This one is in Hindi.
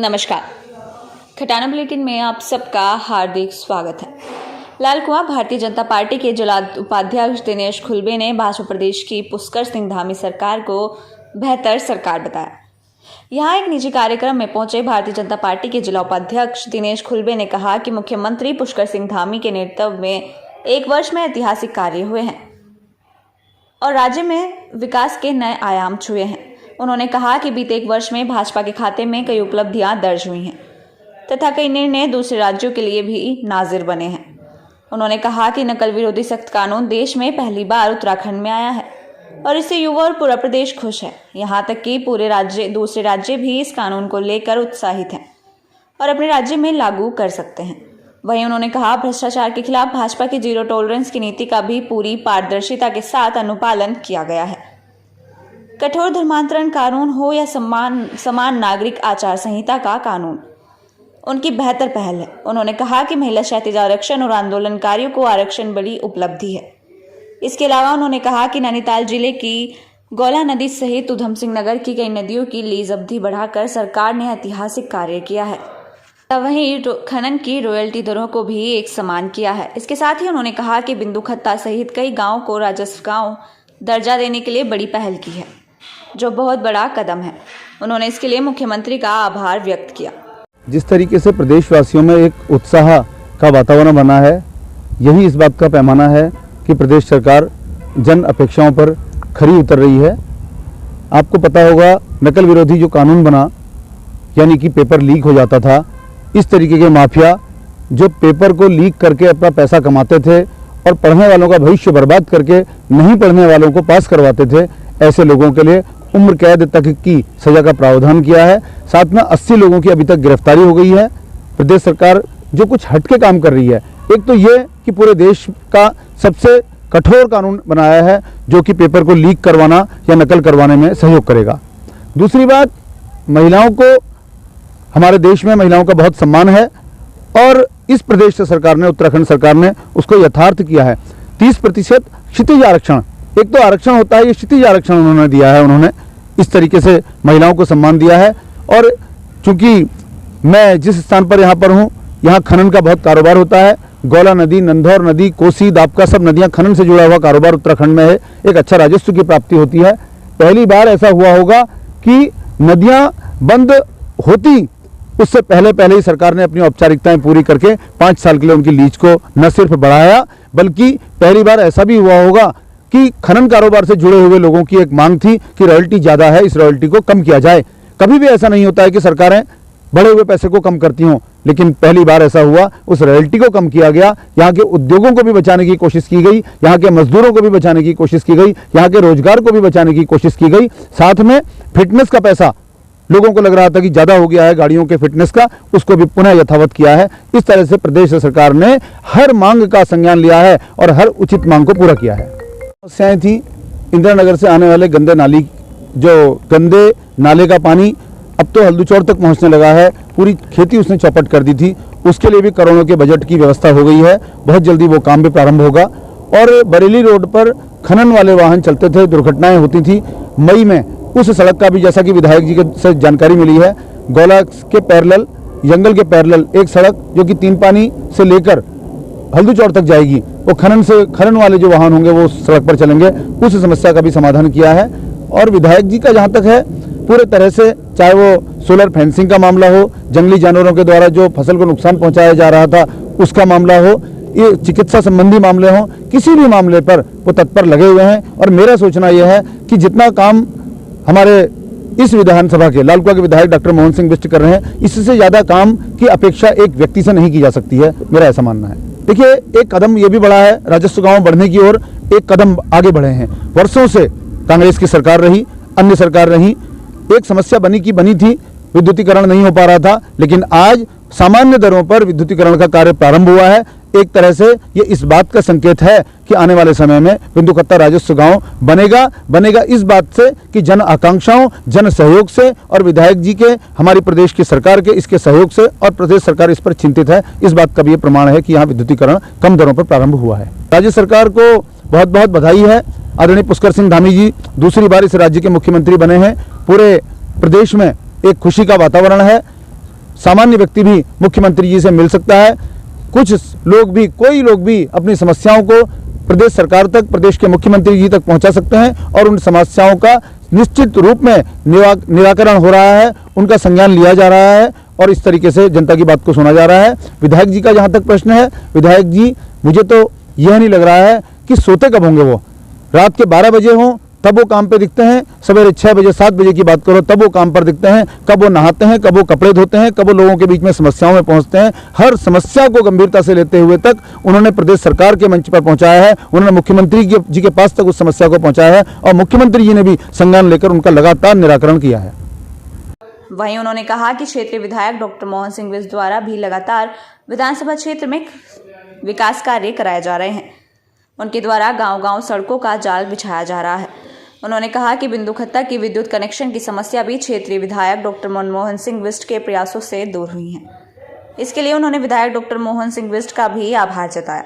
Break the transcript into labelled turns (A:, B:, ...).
A: नमस्कार। खटाना बुलेटिन में आप सबका हार्दिक स्वागत है। लाल कुआं भारतीय जनता पार्टी के जिला उपाध्यक्ष दिनेश खुलबे ने भाजपा प्रदेश की पुष्कर सिंह धामी सरकार को बेहतर सरकार बताया। यहां एक निजी कार्यक्रम में पहुंचे भारतीय जनता पार्टी के जिला उपाध्यक्ष दिनेश खुलबे ने कहा कि मुख्यमंत्री पुष्कर सिंह धामी के नेतृत्व में एक वर्ष में ऐतिहासिक कार्य हुए हैं और राज्य में विकास के नए आयाम छुए हैं। उन्होंने कहा कि बीते एक वर्ष में भाजपा के खाते में कई उपलब्धियां दर्ज हुई हैं तथा कई निर्णय दूसरे राज्यों के लिए भी नाजिर बने हैं। उन्होंने कहा कि नकल विरोधी सख्त कानून देश में पहली बार उत्तराखंड में आया है और इससे युवा और पूरा प्रदेश खुश है। यहाँ तक कि दूसरे राज्य भी इस कानून को लेकर उत्साहित हैं और अपने राज्य में लागू कर सकते हैं। वहीं उन्होंने कहा भ्रष्टाचार के खिलाफ भाजपा की जीरो टॉलरेंस की नीति का भी पूरी पारदर्शिता के साथ अनुपालन किया गया है। कठोर धर्मांतरण कानून हो या समान नागरिक आचार संहिता का कानून, उनकी बेहतर पहल है। उन्होंने कहा कि महिला क्षैतिज आरक्षण और आंदोलनकारियों को आरक्षण बड़ी उपलब्धि है। इसके अलावा उन्होंने कहा कि नैनीताल जिले की गौला नदी सहित उधम सिंह नगर की कई नदियों की लीज अवधि बढ़ाकर सरकार ने ऐतिहासिक कार्य किया है। वहीं खनन की रॉयल्टी दरों को भी एक समान किया है। इसके साथ ही उन्होंने कहा कि बिंदु खत्ता सहित कई गाँव को राजस्व गाँव दर्जा देने के लिए बड़ी पहल की है, जो बहुत बड़ा कदम है। उन्होंने इसके लिए मुख्यमंत्री का आभार व्यक्त किया।
B: जिस तरीके से प्रदेशवासियों में एक उत्साह का वातावरण बना है, यही इस बात का पैमाना है कि प्रदेश सरकार जन अपेक्षाओं पर खरी उतर रही है। आपको पता होगा, नकल विरोधी जो कानून बना, यानी कि पेपर लीक हो जाता था, इस तरीके के माफिया जो पेपर को लीक करके अपना पैसा कमाते थे और पढ़ने वालों का भविष्य बर्बाद करके नहीं पढ़ने वालों को पास करवाते थे, ऐसे लोगों के लिए उम्र कैद तक की सजा का प्रावधान किया है। साथ में 80 लोगों की अभी तक गिरफ्तारी हो गई है। प्रदेश सरकार जो कुछ हटके काम कर रही है, एक तो ये कि पूरे देश का सबसे कठोर कानून बनाया है जो कि पेपर को लीक करवाना या नकल करवाने में सहयोग करेगा। दूसरी बात, महिलाओं को, हमारे देश में महिलाओं का बहुत सम्मान है और इस प्रदेश सरकार ने, उत्तराखंड सरकार ने उसको यथार्थ किया है। 30% क्षितिज आरक्षण, एक तो आरक्षण होता है, ये क्षितिज आरक्षण उन्होंने दिया है। उन्होंने इस तरीके से महिलाओं को सम्मान दिया है। और चूंकि मैं जिस स्थान पर यहाँ पर हूँ, यहाँ खनन का बहुत कारोबार होता है। गौला नदी, नंधौर नदी, कोसी, दापका, सब नदियाँ खनन से जुड़ा हुआ कारोबार उत्तराखंड में है। एक अच्छा राजस्व की प्राप्ति होती है। पहली बार ऐसा हुआ होगा कि नदियाँ बंद होती उससे पहले ही सरकार ने अपनी औपचारिकताएं पूरी करके 5 साल के लिए उनकी लीज को न सिर्फ बढ़ाया, बल्कि पहली बार ऐसा भी हुआ होगा कि खनन कारोबार से जुड़े हुए लोगों की एक मांग थी कि रॉयल्टी ज़्यादा है, इस रॉयल्टी को कम किया जाए। कभी भी ऐसा नहीं होता है कि सरकारें बढ़े हुए पैसे को कम करती हों, लेकिन पहली बार ऐसा हुआ, उस रॉयल्टी को कम किया गया। यहाँ के उद्योगों को भी बचाने की कोशिश की गई, यहाँ के मजदूरों को भी बचाने की कोशिश की गई, यहाँ के रोजगार को भी बचाने की कोशिश की गई। साथ में फिटनेस का पैसा, लोगों को लग रहा था कि ज़्यादा हो गया है गाड़ियों के फिटनेस का, उसको भी पुनः यथावत किया है। इस तरह से प्रदेश सरकार ने हर मांग का संज्ञान लिया है और हर उचित मांग को पूरा किया है। समस्याएं थी इंदिरा नगर से आने वाले गंदे नाले का पानी अब तो हल्दूचौड़ तक पहुंचने लगा है। पूरी खेती उसने चौपट कर दी थी, उसके लिए भी करोड़ों के बजट की व्यवस्था हो गई है। बहुत जल्दी वो काम भी प्रारंभ होगा। और बरेली रोड पर खनन वाले वाहन चलते थे, दुर्घटनाएं होती थी। मई में उस सड़क का भी, जैसा कि विधायक जी से जानकारी मिली है, गौला के पैरेलल, जंगल के पैरेलल एक सड़क जो कि 3 पानी से लेकर हल्दूचौड़ तक जाएगी, वो खनन वाले जो वाहन होंगे वो उस सड़क पर चलेंगे। उस समस्या का भी समाधान किया है। और विधायक जी का जहाँ तक है, पूरे तरह से, चाहे वो सोलर फेंसिंग का मामला हो, जंगली जानवरों के द्वारा जो फसल को नुकसान पहुंचाया जा रहा था उसका मामला हो, ये चिकित्सा संबंधी मामले हों, किसी भी मामले पर वो तत्पर लगे हुए हैं। और मेरा सोचना यह है कि जितना काम हमारे इस विधानसभा के लाल कुआं के विधायक डॉक्टर मोहन सिंह बिष्ट कर रहे हैं, इससे ज्यादा काम की अपेक्षा एक व्यक्ति से नहीं की जा सकती है, मेरा ऐसा मानना है। देखिए, एक कदम ये भी बढ़ा है, राजस्व गांव बढ़ने की ओर एक कदम आगे बढ़े हैं। वर्षों से कांग्रेस की सरकार रही, अन्य सरकार रही, एक समस्या बनी थी, विद्युतीकरण नहीं हो पा रहा था, लेकिन आज सामान्य दरों पर विद्युतीकरण का कार्य प्रारंभ हुआ है। एक तरह से ये इस बात का संकेत है कि आने वाले समय में बिंदु खत्ता राजस्व गांव बनेगा इस बात से कि जन आकांक्षाओं, जन सहयोग से और विधायक जी के, हमारी प्रदेश की सरकार के इसके सहयोग से, और प्रदेश सरकार इस पर चिंतित है। इस बात का भी ये प्रमाण है कि यहाँ विद्युतीकरण कम दरों पर प्रारंभ हुआ है। राज्य सरकार को बहुत बहुत बधाई है। आदरणीय पुष्कर सिंह धामी जी दूसरी बार इस राज्य के मुख्यमंत्री बने हैं। पूरे प्रदेश में एक खुशी का वातावरण है। सामान्य व्यक्ति भी मुख्यमंत्री जी से मिल सकता है। कुछ लोग भी, कोई लोग भी अपनी समस्याओं को प्रदेश सरकार तक, प्रदेश के मुख्यमंत्री जी तक पहुंचा सकते हैं और उन समस्याओं का निश्चित रूप में निराकरण हो रहा है, उनका संज्ञान लिया जा रहा है और इस तरीके से जनता की बात को सुना जा रहा है। विधायक जी का जहां तक प्रश्न है, विधायक जी, मुझे तो यह नहीं लग रहा है कि सोते कब होंगे। वो रात के 12 बजे हों तब वो काम पे दिखते हैं, सवेरे 6 बजे 7 बजे की बात करो तब वो काम पर दिखते हैं, कब वो नहाते हैं, कब वो कपड़े धोते हैं, कब वो लोगों के बीच में समस्याओं में पहुंचते हैं। हर समस्या को गंभीरता से लेते हुए तक उन्होंने प्रदेश सरकार के मंच पर पहुंचाया है, उन्होंने मुख्यमंत्री जी के पास तक उस समस्या को पहुंचाया है और मुख्यमंत्री जी ने भी संज्ञान लेकर उनका लगातार निराकरण किया है।
A: वहीं उन्होंने कहा कि क्षेत्रीय विधायक डॉक्टर मोहन सिंह बिष्ट द्वारा भी लगातार विधानसभा क्षेत्र में विकास कार्य कराए जा रहे हैं। उनके द्वारा गांव-गांव सड़कों का जाल बिछाया जा रहा है। उन्होंने कहा कि बिंदु खत्ता की विद्युत कनेक्शन की समस्या भी क्षेत्रीय विधायक डॉक्टर मनमोहन सिंह बिष्ट के प्रयासों से दूर हुई है। इसके लिए उन्होंने विधायक डॉक्टर मोहन सिंह बिष्ट का भी आभार जताया।